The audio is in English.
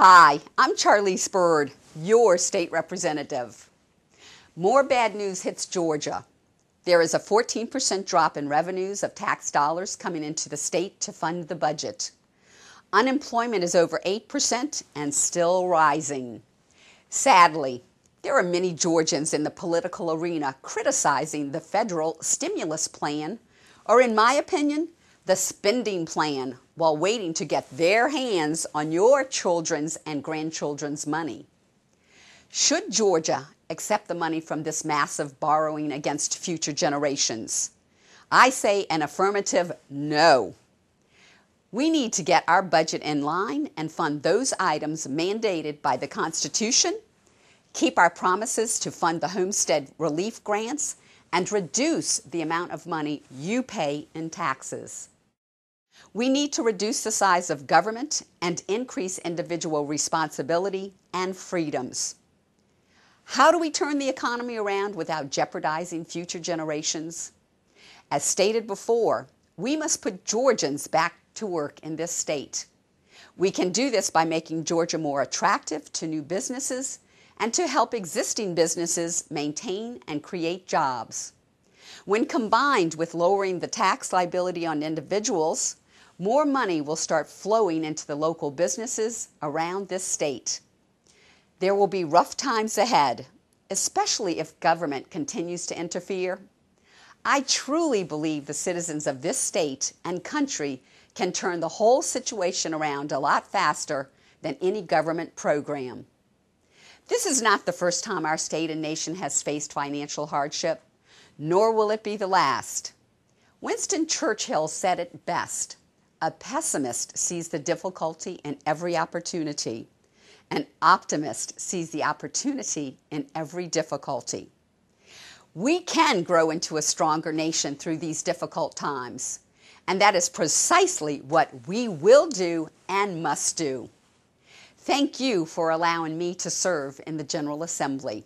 Hi, I'm Charlize Byrd, your state representative. More bad news hits Georgia. There is a 14% drop in revenues of tax dollars coming into the state to fund the budget. Unemployment is over 8% and still rising. Sadly, there are many Georgians in the political arena criticizing the federal stimulus plan, or in my opinion, the spending plan, while waiting to get their hands on your children's and grandchildren's money. Should Georgia accept the money from this massive borrowing against future generations? I say an affirmative no. We need to get our budget in line and fund those items mandated by the Constitution, keep our promises to fund the homestead relief grants, and reduce the amount of money you pay in taxes. We need to reduce the size of government and increase individual responsibility and freedoms. How do we turn the economy around without jeopardizing future generations? As stated before, we must put Georgians back to work in this state. We can do this by making Georgia more attractive to new businesses and to help existing businesses maintain and create jobs. When combined with lowering the tax liability on individuals, more money will start flowing into the local businesses around this state. There will be rough times ahead, especially if government continues to interfere. I truly believe the citizens of this state and country can turn the whole situation around a lot faster than any government program. This is not the first time our state and nation has faced financial hardship, nor will it be the last. Winston Churchill said it best: a pessimist sees the difficulty in every opportunity. An optimist sees the opportunity in every difficulty. We can grow into a stronger nation through these difficult times, and that is precisely what we will do and must do. Thank you for allowing me to serve in the General Assembly.